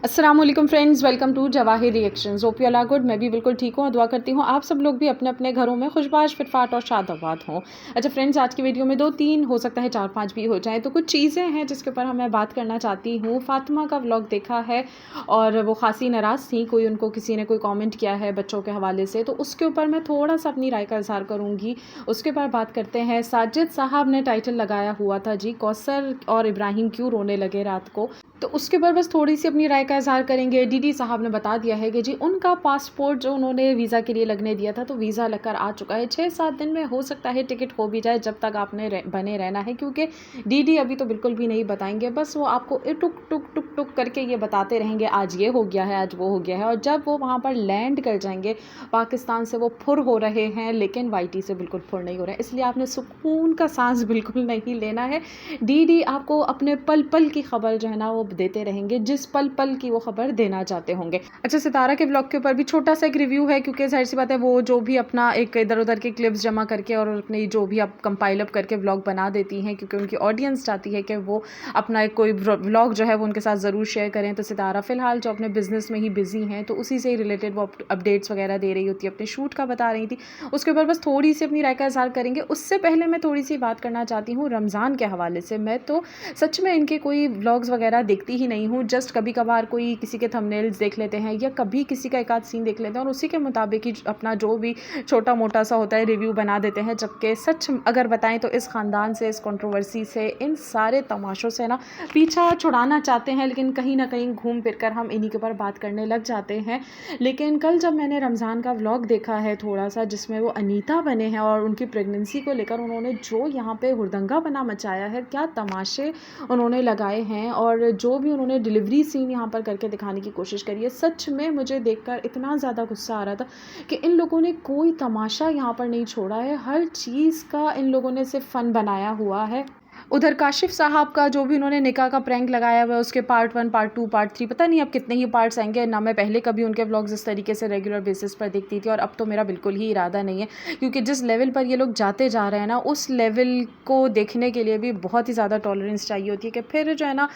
अस्सलाम वालेकुम friends, welcome to Jawahir reactions. Hope you all good. मैं भी बिल्कुल ठीक हूँ और दुआ करती हूँ आप सब लोग भी अपने अपने घरों में खुशबाश फिटफाट और शादाबाद हों। अच्छा फ्रेंड्स, आज की वीडियो में 2-3 हो सकता है 4-5 भी हो जाएँ, तो कुछ चीज़ें हैं जिसके ऊपर मैं बात करना चाहती हूँ। फातिमा का व्लॉग देखा है और वो खासी नाराज़ थी, कोई उनको किसी ने कोई कॉमेंट किया है बच्चों के हवाले से, तो उसके ऊपर मैं थोड़ा सा अपनी राय का इज़हार करूँगी। उसके बाद बात करते हैं, साजिद साहब ने टाइटल लगाया हुआ था जी, कौसर और इब्राहिम क्यों रोने लगे रात को, तो उसके ऊपर बस थोड़ी सी अपनी राय का इज़हार करेंगे। डीडी साहब ने बता दिया है कि जी उनका पासपोर्ट जो उन्होंने वीज़ा के लिए लगने दिया था, तो वीज़ा लगकर आ चुका है। 6-7 दिन में हो सकता है टिकट हो भी जाए, जब तक आपने बने रहना है, क्योंकि डीडी अभी तो बिल्कुल भी नहीं बताएंगे। बस वो आपको टुक टुक टुक टुक करके ये बताते रहेंगे, आज ये हो गया है, आज वो हो गया है। और जब वो वहाँ पर लैंड कर जाएंगे पाकिस्तान से, वो फुर हो रहे हैं, लेकिन वाईटी से बिल्कुल फुर नहीं हो रहा है। इसलिए आपने सुकून का सांस बिल्कुल नहीं लेना है। डीडी आपको अपने पल पल की खबर जो है ना वो देते रहेंगे, जिस पल पल की वो खबर देना चाहते होंगे। अच्छा, सितारा के ब्लॉग के ऊपर भी छोटा सा एक रिव्यू है, क्योंकि जाहिर सी बात है वो जो भी अपना एक इधर उधर के क्लिप्स जमा करके और अपनी जो भी आप कंपाइल अप करके व्लॉग बना देती हैं, क्योंकि उनकी ऑडियंस चाहती है कि वो अपना एक कोई व्लॉग जो है वो उनके साथ ज़रूर शेयर करें। तो सितारा फ़िलहाल जो अपने बिज़नेस में ही बिज़ी हैं, तो उसी से ही रिलेटेड वो अपडेट्स वगैरह दे रही होती है, अपने शूट का बता रही थी। उसके ऊपर बस थोड़ी सी अपनी राय का इज़हार करेंगे। उससे पहले मैं थोड़ी सी बात करना चाहती हूँ रमज़ान के हवाले से। मैं तो सच में इनके कोई व्लॉग्स वगैरह देखती ही नहीं हूँ, जस्ट कभी कभार कोई किसी के थंबनेल्स देख लेते हैं या कभी किसी का एक आध सीन देख लेते हैं और उसी के मुताबिक ही अपना जो भी छोटा मोटा सा होता है रिव्यू बना देते हैं। जबकि सच अगर बताएं तो इस ख़ानदान से, इस कंट्रोवर्सी से, इन सारे तमाशों से ना पीछा छुड़ाना चाहते हैं, लेकिन कहीं ना कहीं घूम फिर कर हम इन्हीं के ऊपर बात करने लग जाते हैं। लेकिन कल जब मैंने रमज़ान का व्लॉग देखा है थोड़ा सा, जिसमें वो अनीता बने हैं और उनकी प्रेगनेंसी को लेकर उन्होंने जो यहाँ पे हुड़दंगा बना मचाया है, क्या तमाशे उन्होंने लगाए हैं और जो भी उन्होंने डिलीवरी सीन यहाँ पर करके दिखाने की कोशिश करी है, सच में मुझे देखकर इतना ज़्यादा गुस्सा आ रहा था कि इन लोगों ने कोई तमाशा यहाँ पर नहीं छोड़ा है। हर चीज़ का इन लोगों ने सिर्फ फ़न बनाया हुआ है। उधर काशिफ साहब का जो भी उन्होंने निकाह का प्रैंक लगाया हुआ है, उसके पार्ट 1, पार्ट 2, पार्ट 3, पता नहीं अब कितने ही पार्ट्स आएंगे ना। मैं पहले कभी उनके व्लॉग्स इस तरीके से रेगुलर बेसिस पर देखती थी और अब तो मेरा बिल्कुल ही इरादा नहीं है, क्योंकि जिस लेवल पर ये लोग जाते जा रहे हैं ना, उस लेवल को देखने के लिए भी बहुत ही ज़्यादा टॉलरेंस चाहिए होती है कि फिर जो है ना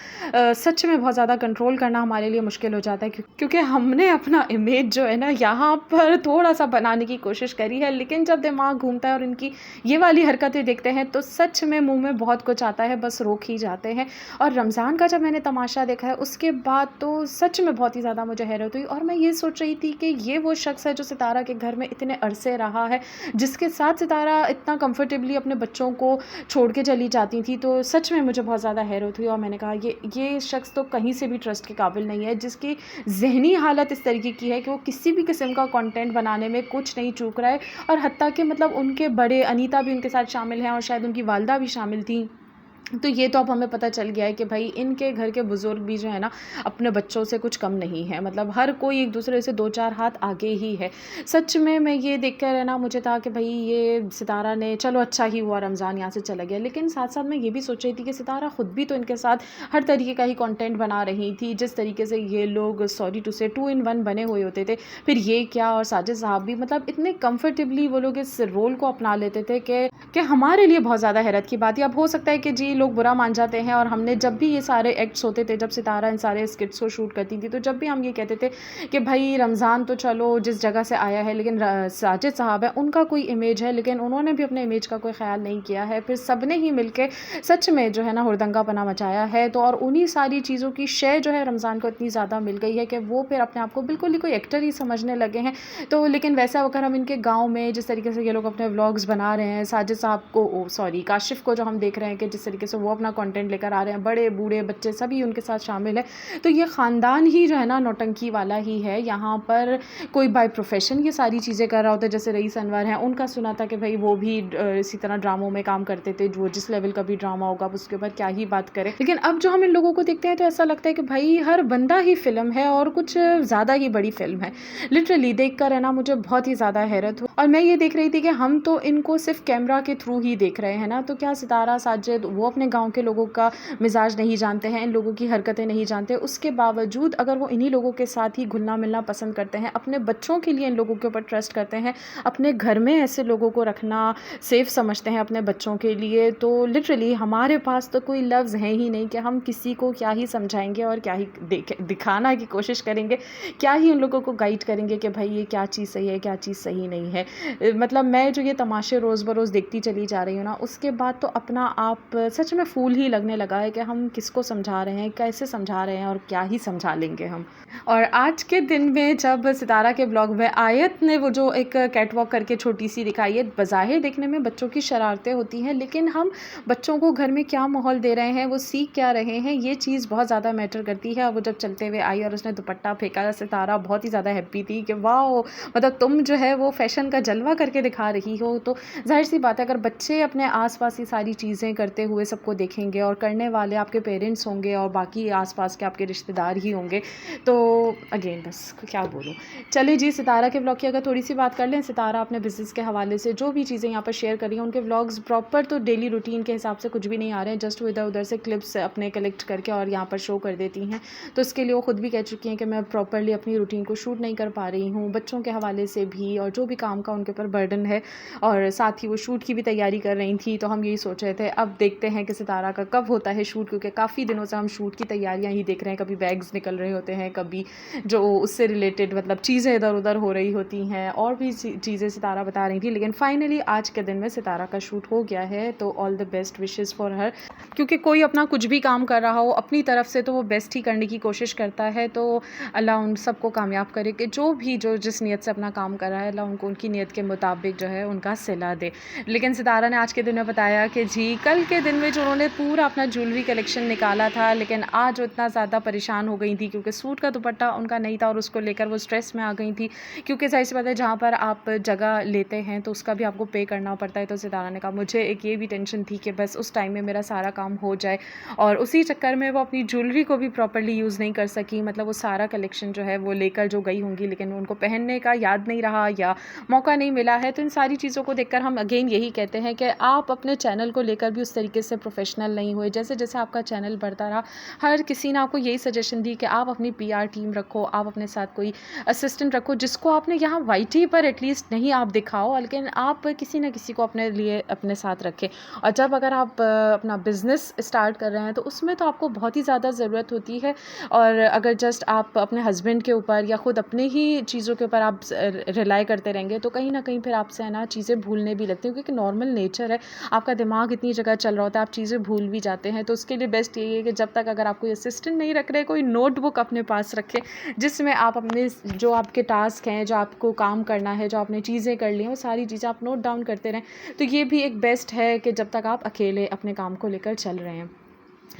सच में बहुत ज़्यादा कंट्रोल करना हमारे लिए मुश्किल हो जाता है, क्योंकि हमने अपना इमेज जो है ना यहाँ पर थोड़ा सा बनाने की कोशिश करी है, लेकिन जब दिमाग घूमता है और इनकी ये वाली हरकतें देखते हैं तो सच में मुँह में बहुत कुछ आता है, बस रोक ही जाते हैं। और रमज़ान का जब मैंने तमाशा देखा है, उसके बाद तो सच में बहुत ही ज़्यादा मुझे हैरत हुई और मैं ये सोच रही थी कि ये वो शख्स है जो सितारा के घर में इतने अरसे रहा है, जिसके साथ सितारा इतना कंफर्टेबली अपने बच्चों को छोड़ के चली जाती थी। तो सच में मुझे बहुत ज़्यादा हैरत हुई और मैंने कहा ये शख्स तो कहीं से भी ट्रस्ट के काबिल नहीं है, जिसकी जहनी हालत इस तरीके की है कि वो किसी भी किस्म का कंटेंट बनाने में कुछ नहीं चूक रहा है। और हत्ता कि मतलब उनके बड़े अनीता भी उनके साथ शामिल हैं और शायद उनकी वालदा भी शामिल थी। तो ये तो अब हमें पता चल गया है कि भाई इनके घर के बुज़ुर्ग भी जो है ना अपने बच्चों से कुछ कम नहीं है, मतलब हर कोई एक दूसरे से 2-4 हाथ आगे ही है। सच में मैं ये देख कर है ना, मुझे था कि भाई ये सितारा ने, चलो अच्छा ही हुआ रमज़ान यहाँ से चला गया, लेकिन साथ साथ मैं ये भी सोच रही थी कि सितारा ख़ुद भी तो इनके साथ हर तरीके का ही कंटेंट बना रही थी। जिस तरीके से ये लोग सॉरी टू से 2 in 1 बने हुए होते थे, फिर ये क्या और साजिद साहब भी, मतलब इतने कम्फर्टेबली वो लोग इस रोल को अपना लेते थे कि हमारे लिए बहुत ज़्यादा हैरत की बात है। अब हो सकता है कि जी लोग बुरा मान जाते हैं और हमने जब भी ये सारे एक्ट्स होते थे, जब सितारा इन सारे स्किट्स को शूट करती थी, तो जब भी हम ये कहते थे कि भाई रमज़ान तो चलो जिस जगह से आया है, लेकिन साजिद साहब है, उनका कोई इमेज है, लेकिन उन्होंने भी अपने इमेज का कोई ख्याल नहीं किया है। फिर सब ने ही मिल के सच में जो है ना हुड़दंगापना मचाया है। तो और उन्हीं सारी चीज़ों की शेयर जो है रमज़ान को इतनी ज़्यादा मिल गई है कि वो फिर अपने आप को बिल्कुल ही कोई एक्टर ही समझने लगे हैं। तो लेकिन वैसा अगर हम इनके गाँव में जिस तरीके से ये लोग अपने व्लॉग्स बना रहे हैं, साजिद साहब को सॉरी काशिफ को जो हम देख रहे हैं कि जिस तरीके से वो अपना कंटेंट लेकर आ रहे हैं, बड़े बूढ़े बच्चे सभी उनके साथ शामिल है, तो ये ख़ानदान ही जो है ना नौटंकी वाला ही है। यहाँ पर कोई बाय प्रोफेशन ये सारी चीज़ें कर रहा होता है, जैसे रईस अनवर हैं, उनका सुना था कि भाई वो भी इसी तरह ड्रामों में काम करते थे, जो जिस लेवल का भी ड्रामा होगा उसके ऊपर क्या ही बात करें। लेकिन अब जो हम इन लोगों को देखते हैं तो ऐसा लगता है कि भाई हर बंदा ही फिल्म है और कुछ ज़्यादा ही बड़ी फिल्म है। लिटरली देख कर है ना मुझे बहुत ही ज़्यादा हैरत हुई और मैं ये देख रही थी कि हम तो इनको सिर्फ कैमरा के थ्रू ही देख रहे हैं ना, तो क्या सितारा, साजिद वो अपने गाँव के लोगों का मिजाज नहीं जानते हैं, इन लोगों की हरकतें नहीं जानते, उसके बावजूद अगर वो इन्हीं लोगों के साथ ही घुलना-मिलना पसंद करते हैं, अपने बच्चों के लिए इन लोगों के ऊपर ट्रस्ट करते हैं, अपने घर में ऐसे लोगों को रखना सेफ़ समझते हैं अपने बच्चों के लिए, तो लिटरली हमारे पास तो कोई लफ्ज़ हैं ही नहीं कि हम किसी को क्या ही समझाएँगे और क्या ही दिखाना की कोशिश करेंगे, क्या ही उन लोगों को गाइड करेंगे कि भाई ये क्या चीज़ सही है, क्या चीज़ सही नहीं है। मतलब मैं जो ये तमाशे रोज़-बरोज़ देखती चली जा रही हूँ ना, उसके बाद तो अपना आप सच में फूल ही लगने लगा है कि हम किसको समझा रहे हैं, कैसे समझा रहे हैं और क्या ही समझा लेंगे हम। और आज के दिन में जब सितारा के ब्लॉग में आयत ने वो जो एक कैट वॉक करके छोटी-सी दिखाई है, बज़ाहिर देखने में बच्चों की शरारतें होती हैं, लेकिन हम बच्चों को घर में क्या माहौल दे रहे हैं, वो सीख क्या रहे हैं, ये चीज़ बहुत ज़्यादा मैटर करती है। वो जब चलते हुए आई और उसने दुपट्टा फेंका, सितारा बहुत ही ज़्यादा हैप्पी थी कि वाओ! मतलब तुम जो है वो फ़ैशन का जलवा करके दिखा रही हो। तो ज़ाहिर-सी बात है, अगर बच्चे अपने आस-पास ये सारी चीज़ें करते हुए सबको देखेंगे और करने वाले आपके पेरेंट्स होंगे और बाकी आस-पास के आपके रिश्तेदार ही होंगे, तो अगेन बस क्या बोलूँ। चलिए जी, सितारा के व्लॉग की अगर थोड़ी-सी बात कर लें, सितारा अपने बिज़नेस के हवाले से जो भी चीज़ें यहाँ पर शेयर कर रही हैं, उनके व्लॉग्स प्रॉपर तो डेली रूटीन के हिसाब से कुछ भी नहीं आ रहे हैं, जस्ट वो इधर-उधर से क्लिप्स अपने कलेक्ट करके और यहाँ पर शो कर देती हैं। तो इसके लिए वो खुद भी कह चुकी हैं कि मैं प्रॉपरली अपनी रूटीन को शूट नहीं कर पा रही हूँ, बच्चों के हवाले से भी और जो भी काम का उनके ऊपर बर्डन है, और साथ ही वो शूट की भी तैयारी कर रही थी। तो हम यही सोच रहे थे, अब देखते हैं कि सितारा का कब होता है शूट, क्योंकि काफ़ी दिनों से हम शूट की तैयारियाँ ही देख रहे हैं। कभी बैग्स निकल रहे होते हैं, कभी जो उससे रिलेटेड मतलब चीज़ें इधर-उधर हो रही होती हैं, और भी चीज़ें सितारा बता रही थी। लेकिन फाइनली आज के दिन में सितारा का शूट हो गया है, तो all the best wishes for her. क्योंकि कोई अपना कुछ भी काम कर रहा हो अपनी तरफ से, तो वो बेस्ट ही करने की कोशिश करता है। तो अल्लाह उन सबको कामयाब करे कि जो जिस नीयत से अपना काम कर रहा है, अल्लाह उनको उनकी नीयत के मुताबिक जो है उनका सिला दे। लेकिन सितारा ने आज के दिन में बताया कि जी, कल के दिन में जो उन्होंने पूरा अपना ज्वेलरी कलेक्शन निकाला था, लेकिन आज वो इतना ज़्यादा परेशान हो गई थी क्योंकि सूट का दुपट्टा उनका नहीं था और उसको लेकर वो स्ट्रेस में आ गई थी। क्योंकि ज़ाहिर-सी बात है, जहाँ पर आप जगह लेते हैं तो उसका भी आपको पे करना पड़ता है। तो सितारा ने कहा, मुझे एक ये भी टेंशन थी कि बस उस टाइम में मेरा सारा काम हो जाए, और उसी चक्कर में वो अपनी ज्वेलरी को भी प्रॉपर्ली यूज़ नहीं कर सकी। मतलब वो सारा कलेक्शन जो है वो लेकर जो गई होंगी, लेकिन उनको पहनने का याद नहीं रहा या मौका नहीं मिला है। तो इन सारी चीज़ों को देखकर हम अगेन यही कहते हैं कि आप अपने चैनल को लेकर भी उस तरीके से प्रोफेशनल नहीं हुए। जैसे-जैसे आपका चैनल बढ़ता रहा, हर किसी ने आपको यही सजेशन दी कि आप अपनी पीआर टीम रखो, आप अपने साथ कोई असिस्टेंट रखो, जिसको आपने यहाँ वाईटी पर एटलीस्ट नहीं आप दिखाओ, लेकिन आप किसी न किसी को अपने लिए अपने साथ रखें। और जब अगर आप अपना बिज़नेस स्टार्ट कर रहे हैं, तो उसमें तो आपको बहुत ही ज़्यादा ज़रूरत होती है। और अगर जस्ट आप अपने हस्बैंड के ऊपर या खुद अपने ही चीज़ों के ऊपर आप रिलाई करते रहेंगे, तो कहीं न कहीं फिर आपसे है ना चीज़ें भूलने भी लगती हैं, क्योंकि नॉर्मल नेचर है, आपका दिमाग इतनी जगह चल रहा होता है, आप चीज़ें भूल भी जाते हैं। तो उसके लिए बेस्ट यही है कि जब तक अगर आप कोई असिस्टेंट नहीं रख रहे, कोई नोटबुक अपने पास रखें, जिसमें आप अपने जो आपके टास्क हैं, जो आपको काम करना है, जो आपने चीज़ें कर ली हैं, वो सारी चीज़ें आप नोट डाउन करते रहें। तो ये भी एक बेस्ट है कि जब तक आप अकेले अपने काम को लेकर चल रहे हैं।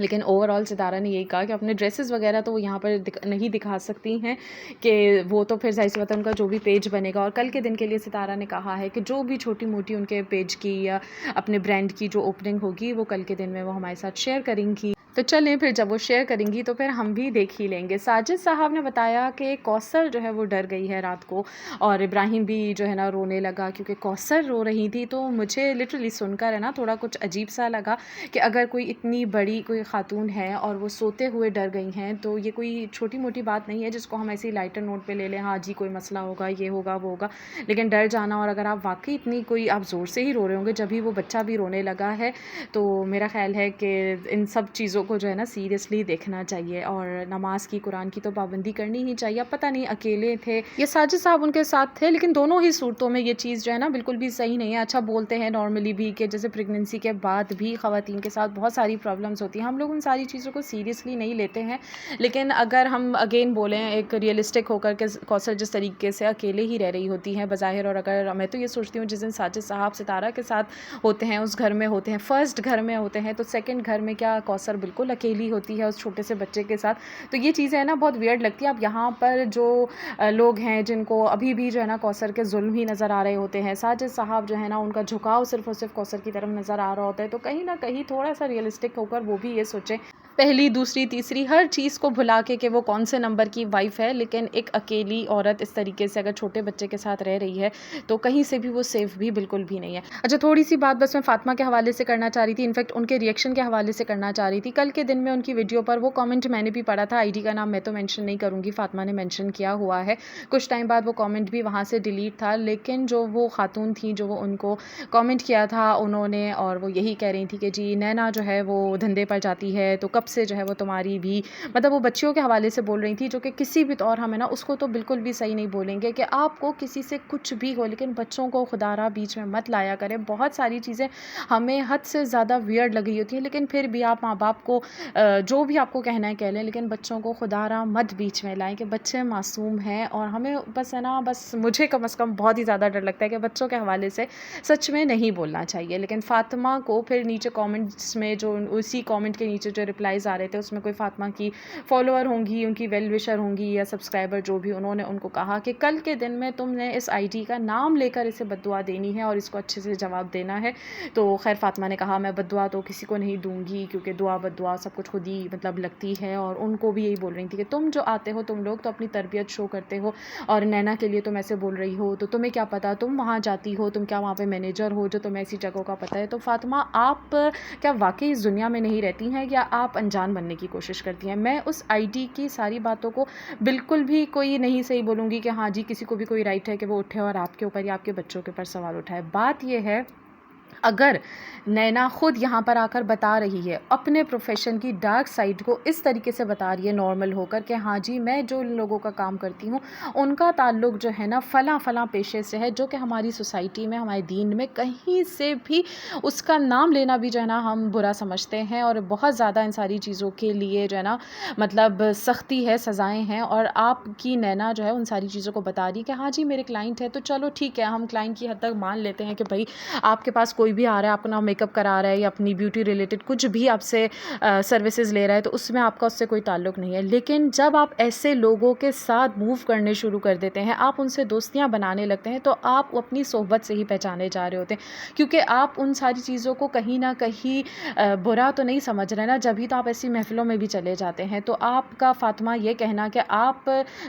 लेकिन ओवरऑल सितारा ने यही कहा कि अपने ड्रेसेस वगैरह तो वो यहाँ पर नहीं दिखा सकती हैं, कि वो तो फिर ज़ाहिर सी बात है उनका जो भी पेज बनेगा। और कल के दिन के लिए सितारा ने कहा है कि जो भी छोटी-मोटी उनके पेज की या अपने ब्रांड की जो ओपनिंग होगी, वो कल के दिन में वो हमारे साथ शेयर करेंगी। तो चलें, फिर जब वो शेयर करेंगी तो फिर हम भी देख ही लेंगे। साजिद साहब ने बताया कि कौसर जो है वो डर गई है रात को, और इब्राहिम भी जो है ना रोने लगा क्योंकि कौसर रो रही थी। तो मुझे लिटरली सुनकर है ना थोड़ा कुछ अजीब सा लगा कि अगर कोई इतनी बड़ी कोई खातून है और वो सोते हुए डर गई हैं, तो ये कोई छोटी-मोटी बात नहीं है जिसको हम ऐसे ही लाइटर नोट पे ले लें, हाँ जी कोई मसला होगा, ये होगा, वो होगा। लेकिन डर जाना, और अगर आप वाक़ई इतनी कोई आप ज़ोर से ही रो रहे होंगे, जब भी वो बच्चा भी रोने लगा है, तो मेरा ख़्याल है कि इन सब चीज़ों को जो है ना सीरियसली देखना चाहिए, और नमाज की, कुरान की तो पाबंदी करनी ही चाहिए। पता नहीं अकेले थे या साजिद साहब उनके साथ थे, लेकिन दोनों ही सूरतों में ये चीज़ जो है ना बिल्कुल भी सही नहीं है। अच्छा, बोलते हैं नॉर्मली भी कि जैसे प्रेगनेंसी के बाद भी ख़वातीन के साथ बहुत सारी प्रॉब्लम्स होती हैं, हम लोग उन सारी चीज़ों को सीरियसली नहीं लेते हैं। लेकिन अगर हम अगेन बोलें एक रियलिस्टिक होकर के, कौसर जिस तरीके से अकेले ही रह रही होती हैं बज़ाहिर, और अगर मैं तो ये सोचती हूँ जिस दिन साजिद साहब सितारा के साथ होते हैं, उस घर में होते हैं, फर्स्ट घर में होते हैं, तो सेकंड घर में क्या कौसर बिल्कुल अकेली होती है उस छोटे से बच्चे के साथ। तो ये चीज़ें है ना बहुत वियर्ड लगती है। अब यहाँ पर जो लोग हैं जिनको अभी भी जो है ना कौसर के जुल्म ही नज़र आ रहे होते हैं, साजिद साहब जो है ना उनका झुकाव सिर्फ़ और सिर्फ कौसर की तरफ नज़र आ रहा होता है, तो कहीं ना कहीं थोड़ा सा रियलिस्टिक होकर वो भी ये सोचें। पहली, दूसरी, तीसरी हर चीज़ को भुला के कि वो कौन से नंबर की वाइफ़ है, लेकिन एक अकेली औरत इस तरीके से अगर छोटे बच्चे के साथ रह रही है, तो कहीं से भी वो सेफ़ भी बिल्कुल भी नहीं है। अच्छा, थोड़ी-सी बात बस मैं फ़ातिमा के हवाले से करना चाह रही थी, इनफैक्ट उनके रिएक्शन के हवाले से करना चाह रही थी। कल के दिन में उनकी वीडियो पर वो कमेंट मैंने भी पढ़ा था, आईडी का नाम मैं तो मेंशन नहीं करूँगी, फ़ातिमा ने मेंशन किया हुआ है। कुछ टाइम बाद वो कमेंट भी वहाँ से डिलीट था, लेकिन जो वो खातून थी, जो वो उनको कमेंट किया था उन्होंने, और वो यही कह रही थी कि जी नैना जो है वो धंधे पर जाती है, तो कब से जो है वो तुम्हारी भी, मतलब वो बच्चियों के हवाले से बोल रही थी, जो कि किसी भी तौर हम है ना उसको तो बिल्कुल भी सही नहीं बोलेंगे कि आपको किसी से कुछ भी हो, लेकिन बच्चों को खुदारा बीच में मत लाया करें। बहुत सारी चीज़ें हमें हद से ज़्यादा वियर्ड लगी होती हैं, लेकिन फिर भी आप माँ बाप को जो भी आपको कहना है कह लें, लेकिन बच्चों को खुदारा मत बीच में लाएं कि बच्चे मासूम हैं। और हमें बस है ना, बस मुझे कम से कम बहुत ही ज़्यादा डर लगता है कि बच्चों के हवाले से सच में नहीं बोलना चाहिए। लेकिन फ़ातिमा को फिर नीचे कमेंट्स में जो उसी कमेंट के नीचे जो रिप्लाईज़ आ रहे थे, उसमें कोई फ़ातिमा की फॉलोअर होंगी, उनकी वेल विशर होंगी या सब्सक्राइबर जो भी, उन्होंने उनको कहा कि कल के दिन में तुमने इस आईडी का नाम लेकर इसे बद्दुआ देनी है और इसको अच्छे से जवाब देना है। तो खैर फ़ातिमा ने कहा मैं बद्दुआ तो किसी को नहीं दूँगी, क्योंकि दुआ बद्दुआ सब कुछ खुद ही मतलब लगती है। और उनको भी यही बोल रही थी कि तुम जो आते हो, तुम लोग तो अपनी तरबियत शो करते हो, और नैना के लिए तुम ऐसे बोल रही हो, तो तुम्हें क्या पता, तुम वहाँ जाती हो, तुम क्या वहाँ पे मैनेजर हो जो तुम्हें ऐसी जगहों का पता है। तो फ़ातिमा, आप क्या वाक़ई इस दुनिया में नहीं रहती हैं, या आप अनजान बनने की कोशिश करती हैं? मैं उस आईडी की सारी बातों को बिल्कुल भी कोई नहीं सही बोलूँगी कि हाँ जी, किसी को भी कोई राइट है कि वो उठे और आपके ऊपर या आपके बच्चों के ऊपर सवाल उठाए। बात ये है, अगर नैना खुद यहाँ पर आकर बता रही है, अपने प्रोफेशन की डार्क साइड को इस तरीके से बता रही है नॉर्मल होकर कि हाँ जी, मैं जो लोगों का काम करती हूँ उनका ताल्लुक जो है ना फ़लाँ पेशे से है, जो कि हमारी सोसाइटी में, हमारे दीन में कहीं से भी उसका नाम लेना भी जो है ना हम बुरा समझते हैं, और बहुत ज़्यादा इन सारी चीज़ों के लिए जो है ना मतलब सख्ती है, सज़ाएँ हैं। और आपकी नैना जो है उन सारी चीज़ों को बता रही है कि हाँ जी, मेरे क्लाइंट है, तो चलो ठीक है, हम क्लाइंट की हद तक मान लेते हैं कि भाई आपके पास कोई भी आ रहा है, अपना मेकअप करा रहा है या अपनी ब्यूटी रिलेटेड कुछ भी आपसे सर्विसेज ले रहा है, तो उसमें आपका उससे कोई ताल्लुक नहीं है। लेकिन जब आप ऐसे लोगों के साथ मूव करने शुरू कर देते हैं, आप उनसे दोस्तियां बनाने लगते हैं, तो आप अपनी सोहबत से ही पहचाने जा रहे होते हैं, क्योंकि आप उन सारी चीज़ों को कहीं ना कहीं बुरा तो नहीं समझ रहे ना, जब भी तो आप ऐसी महफिलों में भी चले जाते हैं। तो आपका फ़ातिमा ये कहना कि आप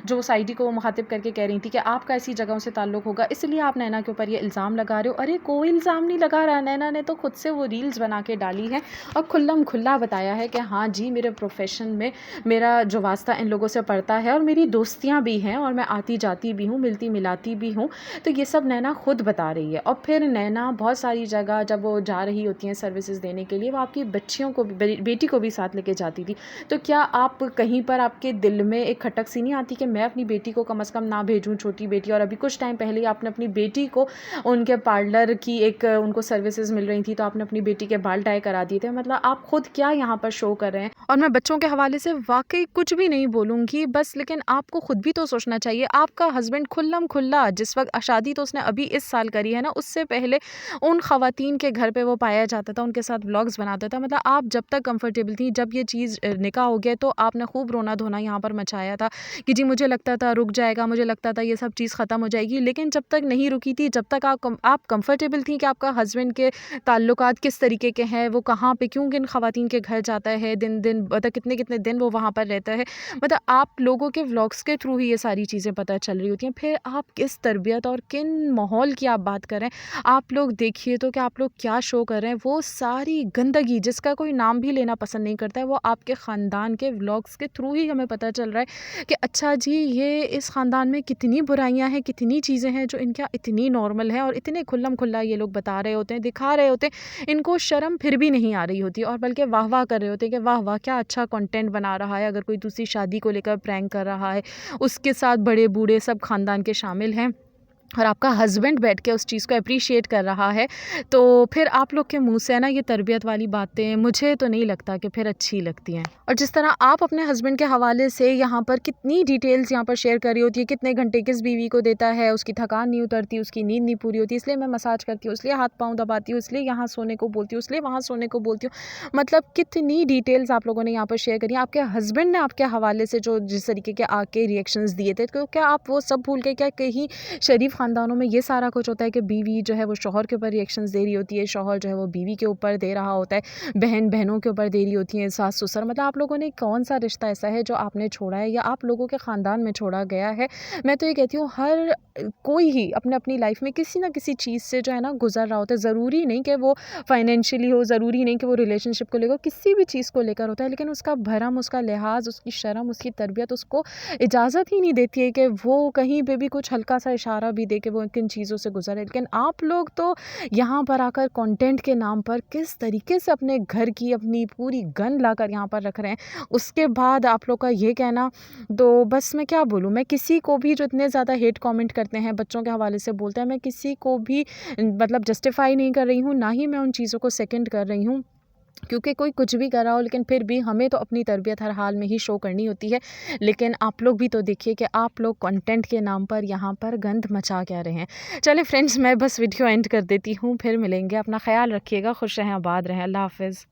जो उस आईडी को मुखातिब करके कह रही थी कि आपका ऐसी जगहों से ताल्लुक होगा, इसलिए आप नैना के ऊपर ये इल्ज़ाम लगा रहे हो। अरे कोई इल्ज़ाम नहीं लगा रहा, नैना ने तो खुद से वो रील्स बना के डाली है और खुल्लम खुल्ला बताया है कि हाँ जी, मेरे प्रोफेशन में मेरा जो वास्ता इन लोगों से पड़ता है, और मेरी दोस्तियाँ भी हैं, और मैं आती जाती भी हूँ, मिलती मिलाती भी हूँ। तो ये सब नैना खुद बता रही है। और फिर नैना बहुत सारी जगह जब वो जा रही होती हैं सर्विसेज देने के लिए, वो आपकी बच्चियों को भी, बेटी को भी साथ लेके जाती थी। तो क्या आप कहीं पर आपके दिल में एक खटक सी नहीं आती कि मैं अपनी बेटी को कम से कम ना भेजूँ, छोटी बेटी? और अभी कुछ टाइम पहले आपने अपनी बेटी को उनके पार्लर की एक उनको सर्विसेज मिल रही थी, तो आपने अपनी बेटी के बाल डाई करा दिए थे। मतलब आप खुद क्या यहाँ पर शो कर रहे हैं? और मैं बच्चों के हवाले से वाकई कुछ भी नहीं बोलूँगी बस, लेकिन आपको खुद भी तो सोचना चाहिए। आपका हस्बैंड खुल्लम खुल्ला, जिस वक्त शादी तो उसने अभी इस साल करी है ना, उससे पहले उन खवातीन के घर पे वो पाया जाता था, उनके साथ व्लॉग्स बनाता था। मतलब आप जब तक कंफर्टेबल थी, जब ये चीज़ निकाह हो गया, तो आपने खूब रोना धोना यहाँ पर मचाया था कि जी मुझे लगता था रुक जाएगा, मुझे लगता था ये सब चीज़ ख़त्म हो जाएगी। लेकिन जब तक नहीं रुकी थी, जब तक आप कंफर्टेबल थी कि आपका हस्बैंड के ताल्लुकात किस तरीके के हैं, वो कहाँ पे क्यों किन खवातीन के घर जाता है, दिन मतलब कितने दिन वो वहाँ पर रहता है, मतलब आप लोगों के व्लॉग्स के थ्रू ही ये सारी चीज़ें पता चल रही होती हैं। फिर आप किस तरबियत और किन माहौल की आप बात कर रहे हैं, आप लोग देखिए तो कि आप लोग क्या शो कर रहे हैं। वो सारी गंदगी जिसका कोई नाम भी लेना पसंद नहीं करता है, वो आपके ख़ानदान के व्लॉग्स के थ्रू ही हमें पता चल रहा है कि अच्छा जी, ये इस ख़ानदान में कितनी बुराइयां हैं, कितनी चीज़ें हैं जो इनका इतनी नॉर्मल है, और इतने खुल्लम खुल्ला ये लोग बता रहे होते हैं, दिखा रहे होते हैं। इनको शर्म फिर भी नहीं आ रही होती, और बल्कि वाह वाह कर रहे होते हैं कि वाह वाह क्या अच्छा कंटेंट बना रहा है। अगर कोई दूसरी शादी को लेकर प्रैंक कर रहा है, उसके साथ बड़े बूढ़े सब ख़ानदान के शामिल हैं, और आपका हस्बैंड बैठ के उस चीज़ को अप्रिशिएट कर रहा है, तो फिर आप लोग के मुंह से है ना ये तरबियत वाली बातें मुझे तो नहीं लगता कि फिर अच्छी लगती हैं। और जिस तरह आप अपने हस्बैंड के हवाले से यहाँ पर कितनी डिटेल्स यहाँ पर शेयर कर रही होती है, कितने घंटे किस बीवी को देता है, उसकी थकान नहीं उतरती, उसकी नींद नहीं पूरी होती, इसलिए मैं मसाज करती हूँ, इसलिए हाथ पाँव दबाती हूँ, इसलिए यहाँ सोने को बोलती हूँ, इसलिए वहाँ सोने को बोलती हूँ। मतलब कितनी डिटेल्स आप लोगों ने यहाँ पर शेयर करी। आपके हस्बैंड ने आपके हवाले से जो जिस तरीके के आके रिएक्शंस दिए थे, तो क्या आप वो सब भूल के क्या कहीं शरीफ ख़ानदानों में ये सारा कुछ होता है कि बीवी जो है वो शौहर के ऊपर रिएक्शंस दे रही होती है, शौहर जो है वो बीवी के ऊपर दे रहा होता है, बहन बहनों के ऊपर दे रही होती है, सास ससुर, मतलब आप लोगों ने कौन सा रिश्ता ऐसा है जो आपने छोड़ा है या आप लोगों के ख़ानदान में छोड़ा गया है। मैं तो ये कहती हूँ हर कोई ही अपने अपनी लाइफ में किसी ना किसी चीज़ से जो है ना गुजर रहा होता है। ज़रूरी नहीं कि वो फाइनेंशियली हो, ज़रूरी नहीं कि वो रिलेशनशिप को लेकर, किसी भी चीज़ को लेकर होता है, लेकिन उसका भरम, उसका लिहाज, उसकी शर्म, उसकी तरबियत उसको इजाज़त ही नहीं देती है कि वो कहीं पे भी कुछ हल्का सा इशारा भी दे के वो किन चीज़ों से गुजरे। लेकिन आप लोग तो यहाँ पर आकर कंटेंट के नाम पर किस तरीके से अपने घर की अपनी पूरी गन लाकर यहाँ पर रख रहे हैं। उसके बाद आप लोग का ये कहना, तो बस मैं क्या बोलूँ, मैं किसी को भी जो इतने ज़्यादा हेट कमेंट करते हैं, बच्चों के हवाले से बोलते हैं, मैं किसी को भी मतलब जस्टिफाई नहीं कर रही हूँ, ना ही मैं उन चीज़ों को सेकंड कर रही हूँ, क्योंकि कोई कुछ भी कर रहा हो, लेकिन फिर भी हमें तो अपनी तरबियत हर हाल में ही शो करनी होती है। लेकिन आप लोग भी तो देखिए कि आप लोग कंटेंट के नाम पर यहाँ पर गंद मचा क्या रहे हैं। चलिए फ्रेंड्स, मैं बस वीडियो एंड कर देती हूँ, फिर मिलेंगे। अपना ख्याल रखिएगा, खुश रहें, आबाद रहें। अल्लाह हाफ़िज़।